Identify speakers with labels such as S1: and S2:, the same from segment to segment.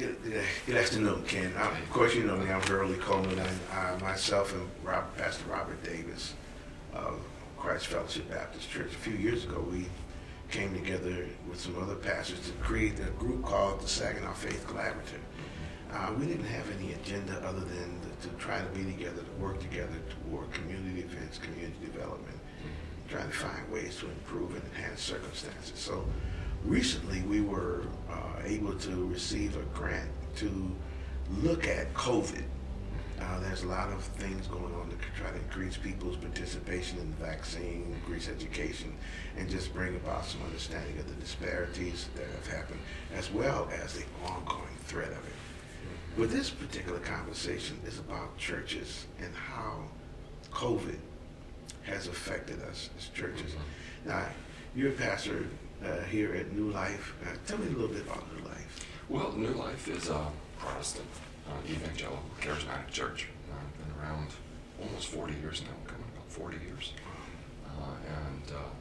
S1: Good afternoon, Ken. Of course, you know me. I'm Hurley Coleman. Myself and Pastor Robert Davis of Christ Fellowship Baptist Church. A few years ago, we came together with some other pastors to create a group called the Saginaw Faith Collaborative. We didn't have any agenda other than to try to be together, to work together toward community events, community development, trying to find ways to improve and enhance circumstances. So recently, we were able to receive a grant to look at COVID. There's a lot of things going on to try to increase people's participation in the vaccine, increase education, and just bring about some understanding of the disparities that have happened, as well as the ongoing threat of it. But this particular conversation is about churches and how COVID has affected us as churches. Now, you're a pastor here at New Life. Tell me a little bit about New Life.
S2: Well, New Life is a Protestant, evangelical, charismatic church. Been around almost 40 years now, coming about 40 years.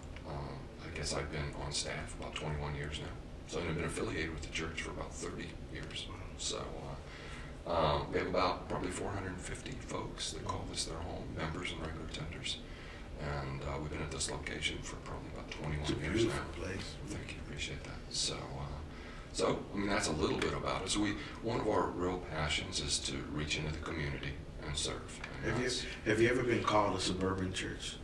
S2: I guess I've been on staff about 21 years now. So I've been affiliated with the church for about 30 years. So we have about probably 450 folks that call this their home, members and regular attenders. And we've been at this location for probably about 21 years now.
S1: It's a beautiful place.
S2: Thank you, appreciate that. So I mean, that's a little bit about it. So one of our real passions is to reach into the community and serve. And
S1: have you ever been called a suburban church?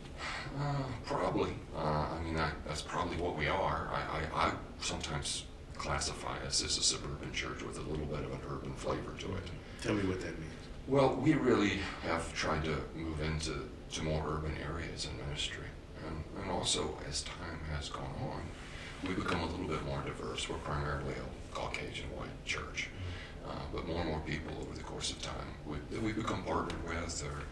S2: Probably. I mean, that's probably what we are. I sometimes classify us as a suburban church with a little bit of an urban flavor to it.
S1: Tell me what that means.
S2: Well, we really have tried to move into more urban areas in ministry. And also, as time has gone on, we've become a little bit more diverse. We're primarily a Caucasian white church. But more and more people over the course of time that we've become partnered with or,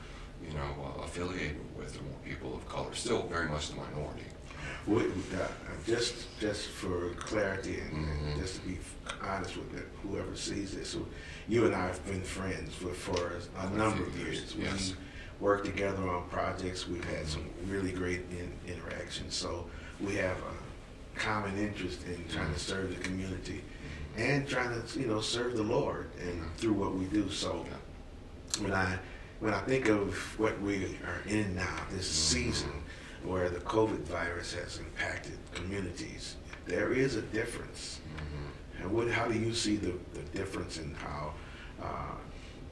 S2: affiliated with, are more people of color. Still very much the minority.
S1: Just for clarity and just to be honest with whoever sees this, so you and I have been friends for a number of years.
S2: Yes.
S1: We worked together on projects. We've had some really great interactions. So we have a common interest in trying to serve the community and trying to serve the Lord and through what we do. So when I think of what we are in now, this season where the COVID virus has impacted communities, there is a difference. And how do you see the difference in how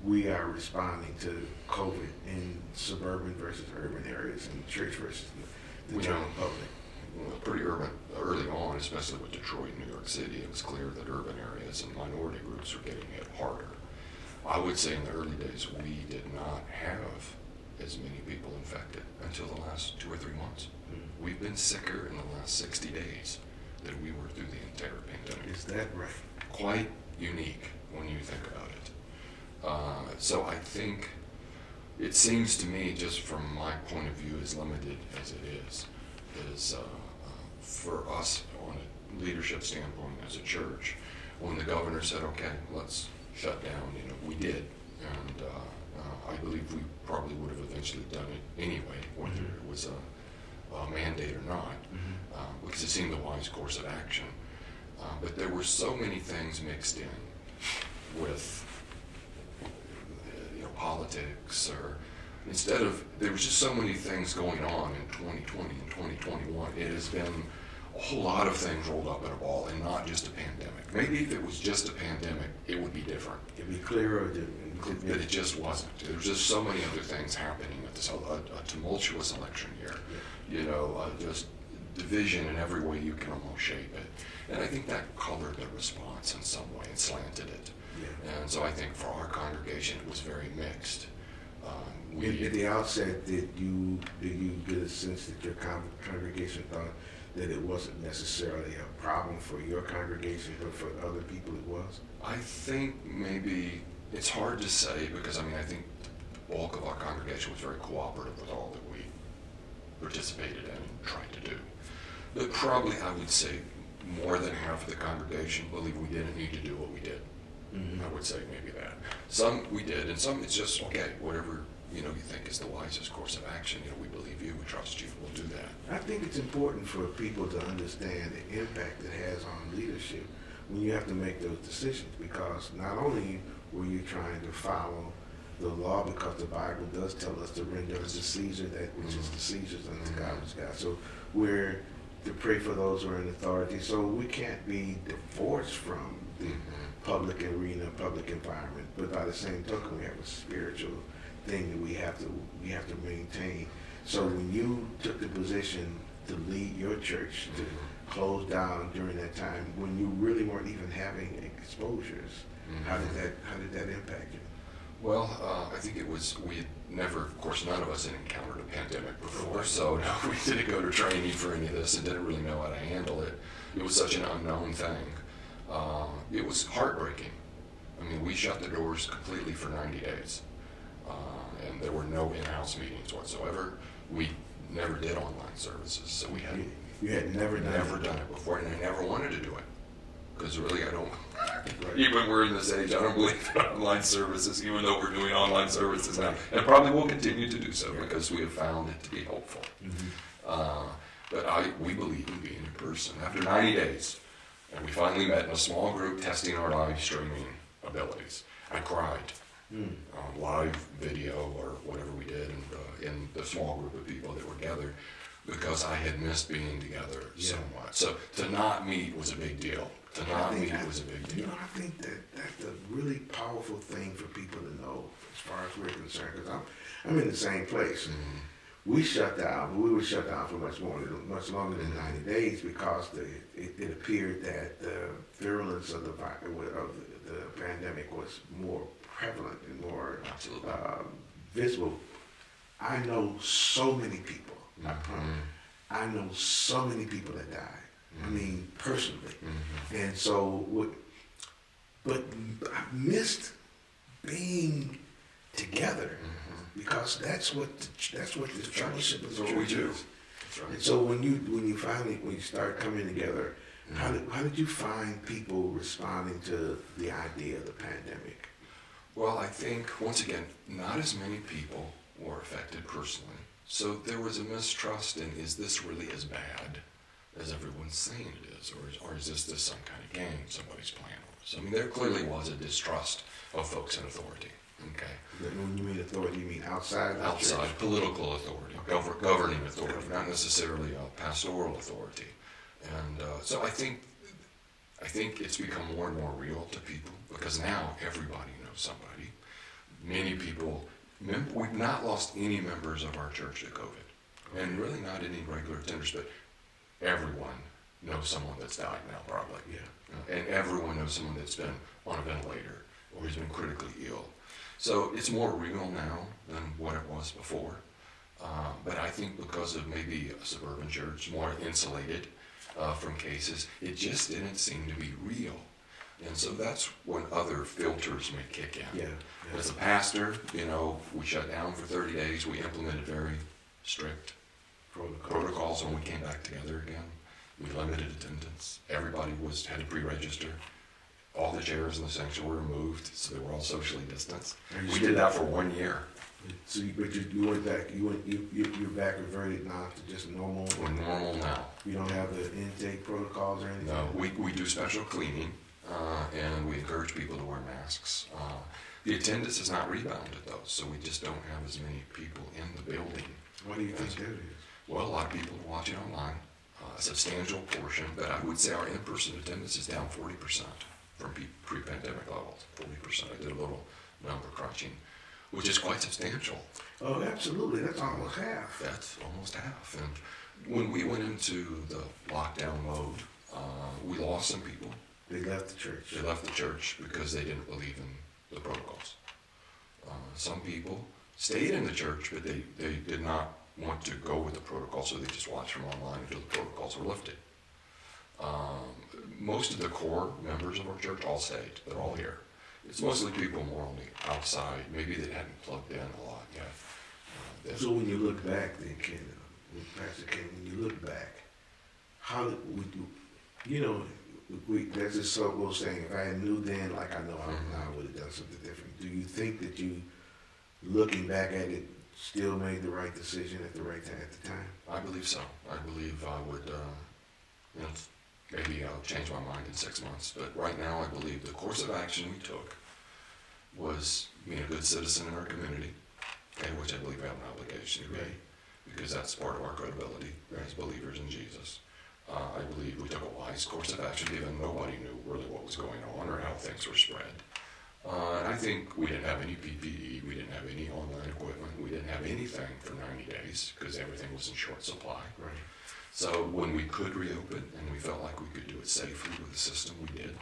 S1: we are responding to COVID in suburban versus urban areas and church versus the general public?
S2: Well, pretty urban early on, especially with Detroit and New York City. It was clear that urban areas and minority groups were getting hit harder. I would say in the early days, we did not have as many people infected until the last 2 or 3 months. We've been sicker in the last 60 days than we were through the entire pandemic.
S1: Is that right?
S2: Quite unique when you think about it. So I think it seems to me, just from my point of view, as limited as it is for us on a leadership standpoint as a church, when the governor said, okay, let's shut down, we did. And I believe we probably would have eventually done it anyway, whether it was a mandate or not, because it seemed the wise course of action. But there were so many things mixed in with politics, or there was just so many things going on in 2020 and 2021. It has been a whole lot of things rolled up in a ball, and not just a pandemic. Maybe if it was just a pandemic, it would be different.
S1: It'd be clearer.
S2: But it just wasn't. There was just so many other things happening at this a tumultuous election year. Just division in every way you can almost shape it. And I think that colored the response in some way and slanted it. Yeah. And so I think for our congregation, it was very mixed.
S1: At the outset, did you get a sense that your congregation thought that it wasn't necessarily a problem for your congregation, but for other people it was?
S2: I think maybe it's hard to say, because I think the bulk of our congregation was very cooperative with all that we participated in and tried to do. But probably I would say more than half of the congregation believed we didn't need to do what we did. I would say maybe that. Some we did, and some it's just, okay, whatever you think is the wisest course of action. We believe you, we trust you, we'll do that.
S1: I think it's important for people to understand the impact it has on leadership when you have to make those decisions, because not only were you trying to follow the law, because the Bible does tell us to render unto Caesar that which is the Caesar's, and to God which is God. So we're to pray for those who are in authority. So we can't be divorced from the public arena, public environment. But by the same token, we have a spiritual thing that we have to maintain. So when you took the position to lead your church to close down during that time, when you really weren't even having exposures, how did that impact you?
S2: Well, I think it was, we had never, of course, none of us had encountered a pandemic before, so no, we didn't go to training for any of this and didn't really know how to handle it. It was such an unknown thing. It was heartbreaking. I mean, we shut the doors completely for 90 days, and there were no in-house meetings whatsoever. We never did online services, so we had
S1: You had never done
S2: it before, and I never wanted to do it. Because really, I don't, even we're in this age, I don't believe in online services, even though we're doing online services now. And probably will continue to do so because we have found it to be helpful. But we believe in being in person. After 90 days, and we finally met in a small group testing our live streaming abilities, I cried. Live video or whatever we did in the small group of people that were gathered, because I had missed being together so much. So to not meet was a big deal. I think that's a really powerful thing for people to know as far as we're concerned, because I'm in the same place. We shut down, but we were shut down for much longer than 90 days, because it appeared that the virulence of the pandemic was more prevalent and more visible. I know so many people. I know so many people that died. I mean, personally. And so, but I missed being together, because that's what the fellowship is all about. And so when you start coming together, how did you find people responding to the idea of the pandemic? Well, I think, once again, not as many people were affected personally. So there was a mistrust in, is this really as bad as everyone's saying it is? Or is this some kind of game somebody's playing with us? I mean, there clearly was a distrust of folks in authority. Okay.
S1: When you mean authority, you mean outside?
S2: Outside, political authority, governing authority, not necessarily a pastoral authority. And so I think it's become more and more real to people, because now everybody knows somebody. Many people, we've not lost any members of our church to COVID, and really not any regular attenders, but everyone knows someone that's died now, probably. And everyone knows someone that's been on a ventilator or has been critically ill. So it's more real now than what it was before. But I think because of maybe a suburban church, more insulated from cases, it just didn't seem to be real. And so that's when other filters may kick in. As a pastor, we shut down for 30 days. We implemented very strict protocols when we came back together again. We limited attendance. Everybody had to pre-register. All the chairs in the sanctuary were moved, so they were all socially distanced. We did that for 1 year.
S1: So, but you went back. You're back reverted now to just normal.
S2: We're normal now.
S1: You don't have the intake protocols or anything.
S2: No, we do special cleaning, and we encourage people to wear masks. The attendance has not rebounded though, so we just don't have as many people in the building.
S1: What do you think that is?
S2: Well, a lot of people are watching online. A substantial portion, but I would say our in-person attendance is down 40% from pre-pandemic levels. 40%. I did a little number crunching, which is quite substantial.
S1: Oh, absolutely. That's almost half.
S2: That's almost half. And when we went into the lockdown mode, we lost some people.
S1: They left the church.
S2: They left the church because they didn't believe in the protocols. Some people stayed in the church, but they did not want to go with the protocol, so they just watched from online until the protocols were lifted. Most of the core members of our church all stayed. They're all here. It's mostly people more on the outside, maybe that hadn't plugged in a lot yet.
S1: So when you look back then, Ken, Pastor Ken, when you look back, how did there's this so-called saying, if I knew then like I know now, I would have done something different. Do you think that you, looking back at it, still made the right decision at the right time at the time?
S2: I believe so. I believe I would, Maybe I'll change my mind in 6 months, but right now I believe the course of action we took was being a good citizen in our community, and which I believe we have an obligation to be, because that's part of our credibility as believers in Jesus. I believe we took a wise course of action, given nobody knew really what was going on or how things were spread. And I think we didn't have any PPE, we didn't have any online equipment, we didn't have anything for 90 days because everything was in short supply.
S1: Right.
S2: So when we could reopen and we felt like we could do it safely with the system, we did.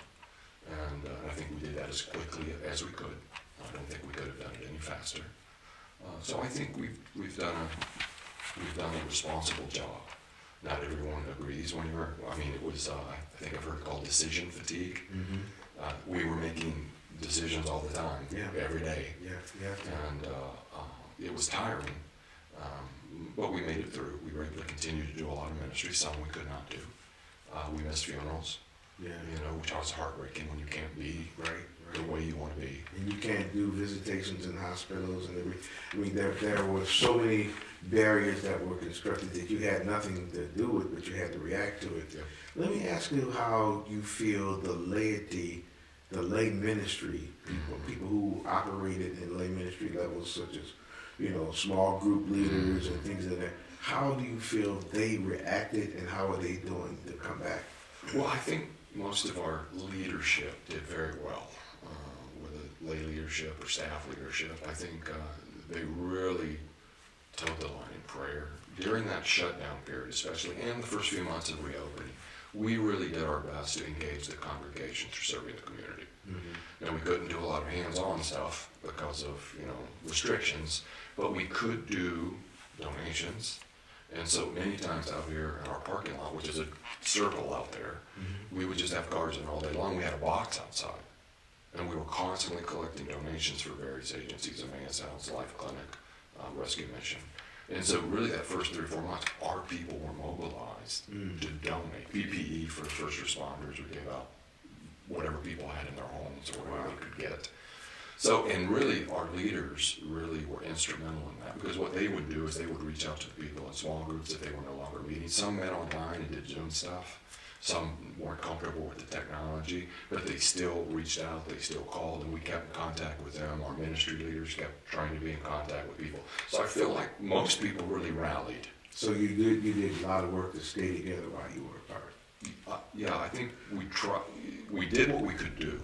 S2: And I think we did that as quickly as we could. I don't think we could have done it any faster. So I think we've done a responsible job. Not everyone agrees when it was, I think I've heard it called decision fatigue. Mm-hmm. We were making decisions all the time, every day. And it was tiring, but we made it through. We were able to continue to do a lot of ministry, some we could not do. We missed funerals, which was heartbreaking when you can't be the way you want to be.
S1: And you can't do visitations in hospitals and there were so many barriers that were constructed that you had nothing to do with, but you had to react to it.
S2: Yeah.
S1: Let me ask you how you feel the laity, the lay ministry, people who operated in lay ministry levels such as, small group leaders and things like that. How do you feel they reacted and how are they doing to come back?
S2: Well, I think most of our leadership did very well. Whether lay leadership or staff leadership, I think they really towed the line in prayer. During that shutdown period especially, and the first few months of reopening, we really did our best to engage the congregation through serving the community. Mm-hmm. Now, we couldn't do a lot of hands-on stuff because of, restrictions, but we could do donations. And so many times out here in our parking lot, which is a circle out there, we would just have cars in all day long. We had a box outside, and we were constantly collecting donations for various agencies, Emmaus House, Life Clinic, Rescue Mission. And so really that first 3 or 4 months, our people were mobilized to donate PPE for first responders. We gave out whatever people had in their homes or whatever they could get. So, and really our leaders really were instrumental in that, because what they would do is they would reach out to the people in small groups if they were no longer meeting. Some met online and did Zoom stuff. Some weren't comfortable with the technology, but they still reached out, they still called, and we kept in contact with them. Our ministry leaders kept trying to be in contact with people. So I feel like most people really rallied.
S1: So you did a lot of work to stay together while you were apart.
S2: Yeah, I think we did what we could do,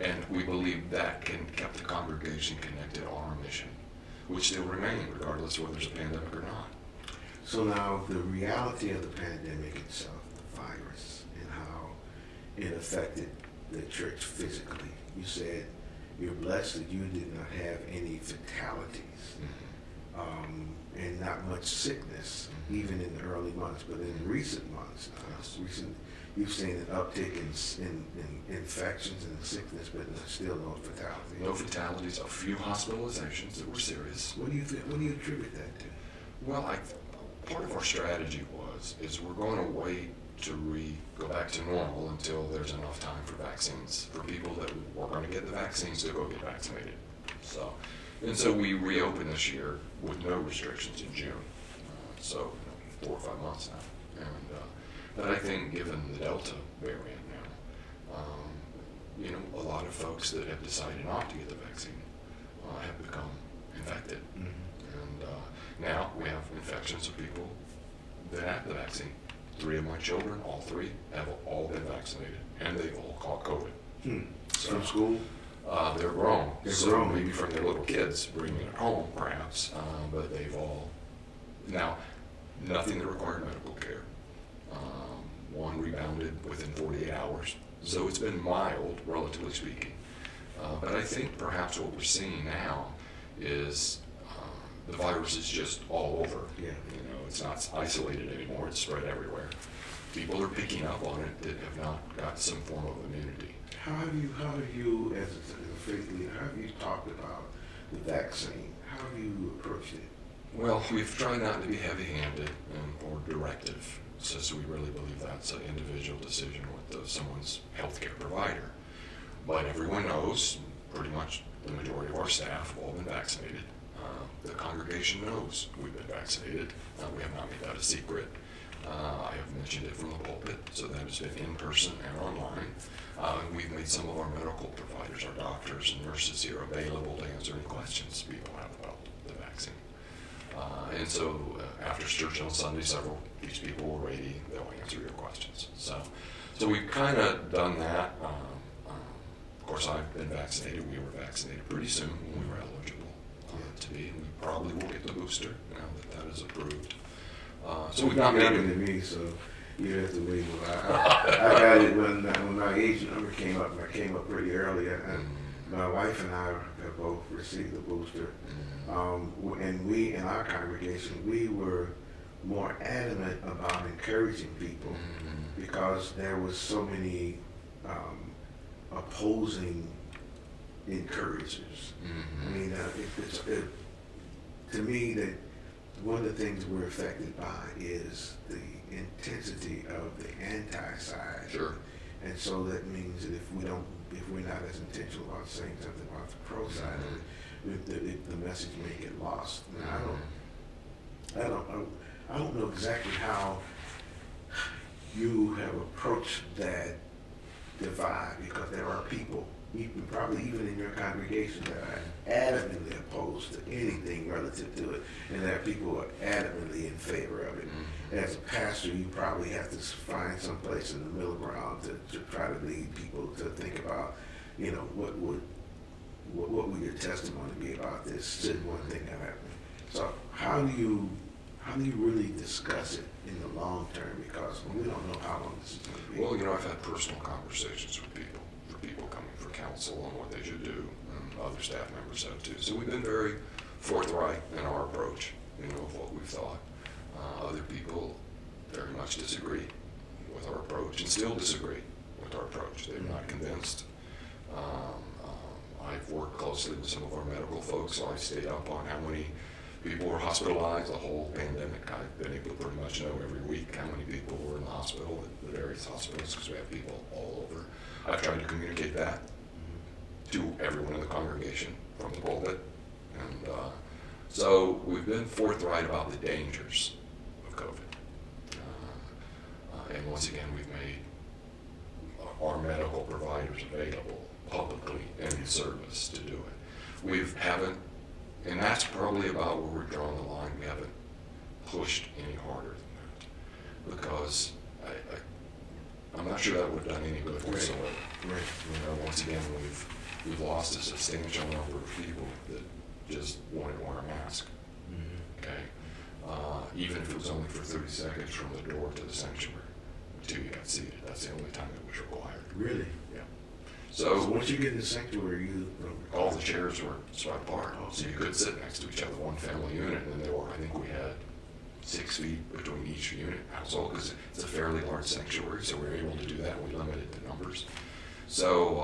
S2: and we believe that kept the congregation connected on our mission, which still remain regardless of whether there's a pandemic or not.
S1: So now the reality of the pandemic itself, the virus, and how it affected the church physically. You said you're blessed that you did not have any fatalities, and not much sickness, even in the early months. But in recent months, you've seen an uptick in infections and sickness, but still no fatalities.
S2: No fatalities, a few hospitalizations that were serious.
S1: What do you attribute that to?
S2: Well, part of our strategy is we're going to wait to go back to normal until there's enough time for vaccines, for people that were going to get the vaccines to go get vaccinated. So we reopened this year with no restrictions in June. 4 or 5 months now. But I think given the Delta variant now, a lot of folks that have decided not to get the vaccine have become infected. And now we have infections of people that have the vaccine. 3 of my children, all 3, have all been vaccinated, and they've all caught COVID. So,
S1: from school?
S2: They're grown.
S1: They're grown.
S2: Maybe from their little kids, bringing it home, perhaps. But they've all, now, nothing that required medical care. One rebounded within 48 hours. So it's been mild, relatively speaking. But I think perhaps what we're seeing now is the virus is just all over.
S1: Yeah.
S2: It's not isolated anymore. It's spread everywhere. People are picking up on it that have not got some form of immunity.
S1: How have you, as a faith leader, how have you talked about the vaccine? How have you approached it?
S2: Well, we've tried not to be heavy-handed or directive, since we really believe that's an individual decision with someone's healthcare provider. But everyone knows, pretty much the majority of our staff have all been vaccinated. The congregation knows we've been vaccinated. We have not made that a secret. I have mentioned it from the pulpit, so that has been in person and online. And we've made some of our medical providers, our doctors and nurses here, available to answer any questions people have about the vaccine. And so after church on Sunday, several of these people were ready. They'll answer your questions. So we've kind of done that. Of course, I've been vaccinated. We were vaccinated pretty soon when we were eligible to be. And we probably will get the booster now that is approved. So we've not made
S1: happened to me, so you have to wait. I got it when my age number came up. I came up pretty early, and my wife and I have both received the booster. And we, in our congregation, we were more adamant about encouraging people because there was so many opposing encouragers. I mean, to me, that one of the things we're affected by is the intensity of the anti-side.
S2: Sure.
S1: And so that means that if we're not as intentional about saying something about the pro side of it, the message may get lost. Now, I don't know exactly how you have approached that divide, because there are people, probably even in your congregation, that are adamantly opposed to anything relative to it, and there are people who are adamantly in favor of it. As a pastor, you probably have to find some place in the middle ground to try to lead people to think about, what would your testimony be about this should one thing have happened. So how do you really discuss it in the long term, because we don't know how long this is going to be?
S2: Well, I've had personal conversations with people coming for counsel on what they should do, and other staff members have too. So we've been very forthright in our approach, of what we've thought. Other people very much disagree with our approach and still disagree with our approach. They're not convinced. I've worked closely with some of our medical folks, so I stayed up on how many people were hospitalized the whole pandemic. I've been able to pretty much know every week how many people were in the hospital at the various hospitals, because we have people all over. I've tried to communicate that to everyone in the congregation from the pulpit. And so we've been forthright about the dangers of COVID. And once again, we've made our medical providers available publicly and in service to do it. And that's probably about where we're drawing the line. We haven't pushed any harder than that, because I'm not sure that would have done any good whatsoever.
S1: Right.
S2: Once again, we've lost a substantial number of people that just wanted to wear a mask. Okay, even if it was only for 30 seconds from the door to the sanctuary until you got seated. That's the only time it was required.
S1: Really?
S2: Yeah.
S1: So once you get in the sanctuary,
S2: all the chairs were spread apart, so you could sit next to each other, one family unit, and then I think we had 6 feet between each unit household, because it's a fairly large sanctuary, so we were able to do that. We limited the numbers. So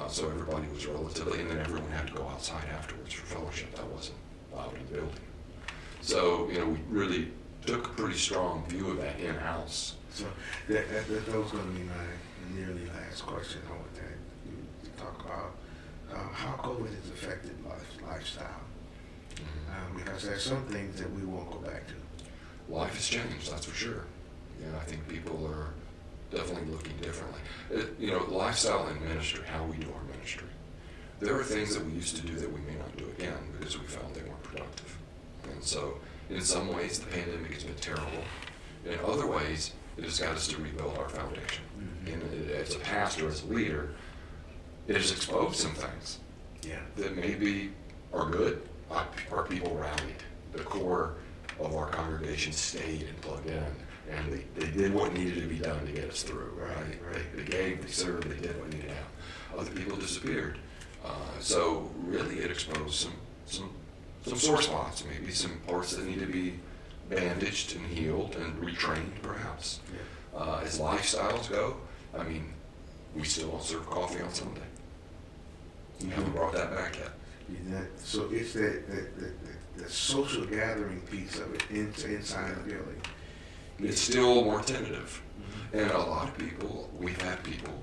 S2: everybody was relatively, and then everyone had to go outside afterwards for fellowship. That wasn't allowed in the building. So, we really took a pretty strong view of that in-house.
S1: So that was going to be my nearly last question. I want to talk about how COVID has affected lifestyle. Because there's some things that we won't go back to.
S2: Life has changed, that's for sure. I think people are definitely looking differently. Lifestyle and ministry, how we do our ministry. There are things that we used to do that we may not do again because we found they weren't productive. And so, in some ways, the pandemic has been terrible. In other ways, it has got us to rebuild our foundation. And as a pastor, as a leader, it has exposed some things that maybe are good. Our people rallied. The core of our congregation stayed and plugged in, and they did what needed to be done to get us through. Right? They gave, they served, they did what needed to happen. Other people disappeared. So really, it exposed some sore spots, maybe some parts that need to be bandaged and healed and retrained, perhaps. As lifestyles go, we still don't serve coffee on Sunday. We haven't brought that back yet.
S1: So it's the social gathering piece of it inside the building.
S2: It's still more tentative. And a lot of people, we've had people,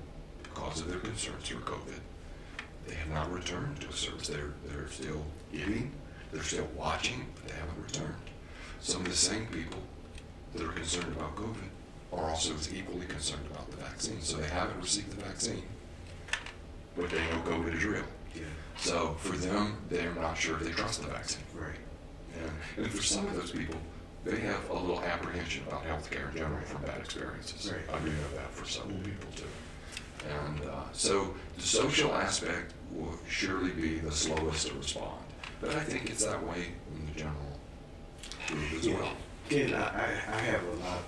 S2: because of their concerns through COVID, they have not returned to a service. They're still giving, they're still watching, but they haven't returned. Some of the same people that are concerned about COVID are also as equally concerned about the vaccine. So they haven't received the vaccine, but they know COVID is real.
S1: Yeah.
S2: So for them, they're not sure if they trust the vaccine.
S1: Right.
S2: And for some of those people, they have a little apprehension about healthcare in general from bad experiences.
S1: Right.
S2: I do know that for several people too. And so the social aspect will surely be the slowest to respond. But I think it's that way in the general group as well.
S1: Ken, I have a lot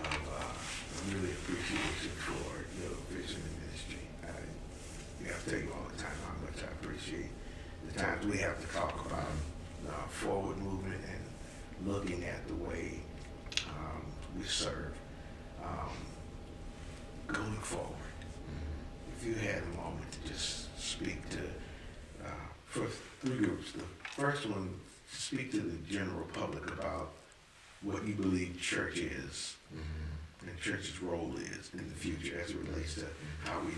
S1: of really appreciation for your vision and ministry. I tell you all the time how much I appreciate the times we have to talk about forward movement and looking at the way we serve going forward. If you had a moment to just speak to, for three groups. The first one, speak to the general public about what you believe church is and church's role is in the future as it relates to how we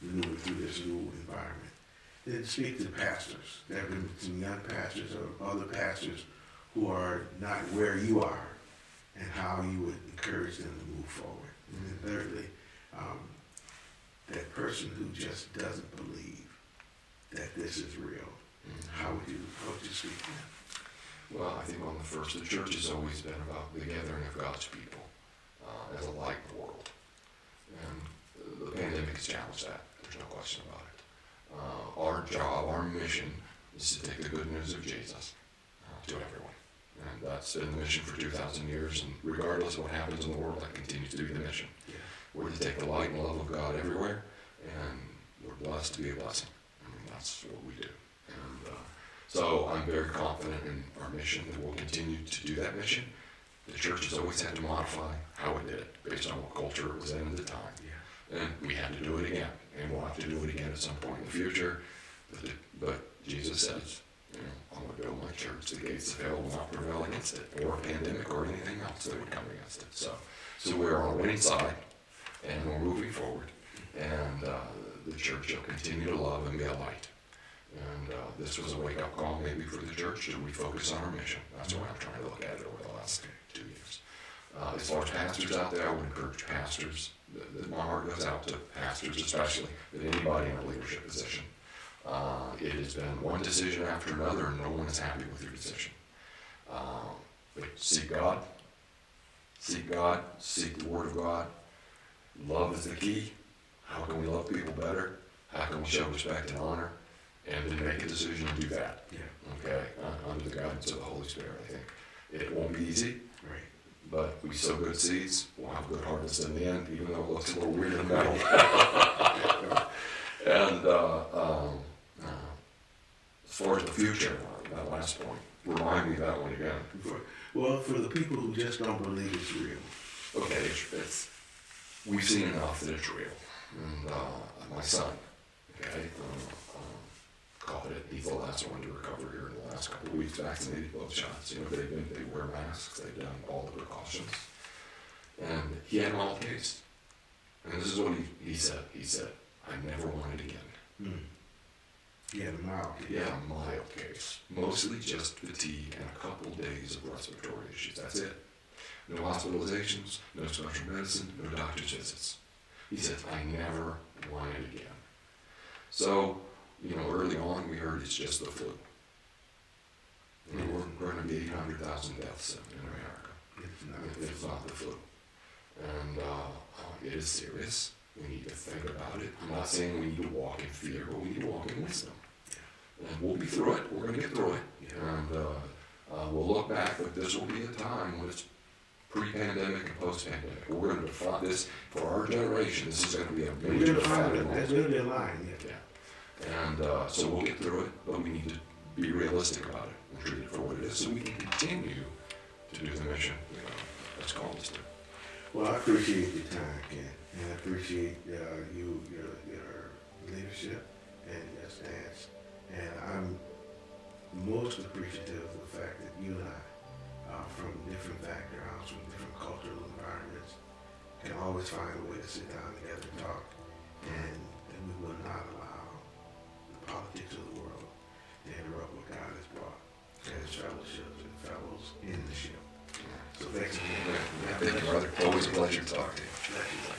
S1: maneuver through this new environment. Then speak to pastors. There have been some young pastors or other pastors who are not where you are and how you would encourage them to move forward. And then thirdly, that person who just doesn't believe that this is real, how would you speak to them?
S2: Well, I think on the first, the church has always been about the gathering of God's people as a light in the world. And the pandemic has challenged that. There's no question about it. Our job, our mission is to take the good news of Jesus to everyone. And that's been the mission for 2,000 years. And regardless of what happens in the world, that continues to be the mission.
S1: Yeah.
S2: We're to take the light and love of God everywhere. And we're blessed to be a blessing. I mean, that's what we do. And so I'm very confident in our mission that we'll continue to do that mission. The church has always had to modify how it did it based on what culture it was in at the time.
S1: Yeah.
S2: And we had to do it again. And we'll have to do it again at some point in the future. But Jesus says, I'm going to build my church. The gates of hell will not prevail against it, or a pandemic or anything else that would come against it. So we're on the winning side, and we're moving forward. And the church will continue to love and be a light. And this was a wake-up call maybe for the church to refocus on our mission. That's the way I'm trying to look at it over the last 2 years. As far as pastors out there, I would encourage pastors. My heart goes out to pastors especially, but anybody in a leadership position. It has been one decision after another, and no one is happy with your decision. But seek God. Seek God. Seek the Word of God. Love is the key. How can we love people better? How can we show respect and honor? And then make a decision to do that.
S1: Yeah.
S2: Okay? Under the guidance of the Holy Spirit, I think. It won't be easy.
S1: Right.
S2: But we sow good seeds, we'll have good harvest in the end, even though it looks a little weird in the middle. And as far as the future, that last point, remind me of that one again.
S1: For the people who just don't believe it's real.
S2: Okay, we've seen enough that it's real. And my son, okay, caught it. He's the last one to recover here in the last couple of weeks, vaccinated both shots. They wear masks, they've done all the precautions. And he had a mild case. And this is what he said. He said, I never want it again.
S1: He had a mild case.
S2: Yeah, a mild case. Mostly just fatigue and a couple days of respiratory issues. That's it. No hospitalizations, no special medicine, no doctor's visits. He said, I never want it again. So, early on we heard it's just the flu. We're going to be 800,000 deaths in America. It's not the flu. And it is serious. We need to think about it. I'm not saying we need to walk in fear, but we need to walk in wisdom. And we'll be through it. We're going to get through it. And we'll look back, but this will be a time when it's pre-pandemic and post-pandemic. We're going to define this for our generation. This is going to be a major defining.
S1: That's going to be a line.
S2: Yeah. And so we'll get through it, but we need to be realistic about it and treat it for what it is so we can continue to do the mission that's called us to.
S1: Well, I appreciate your time, Ken, and I appreciate your leadership and your stance. And I'm most appreciative of the fact that you and I, from different backgrounds, from different cultural environments, can always find a way to sit down together and talk, and we will not allow the politics of the world to interrupt what God has brought as fellowships and fellows in the ship. So thanks again.
S2: Thank you, brother. Always a pleasure to talk to you.
S1: Bless you.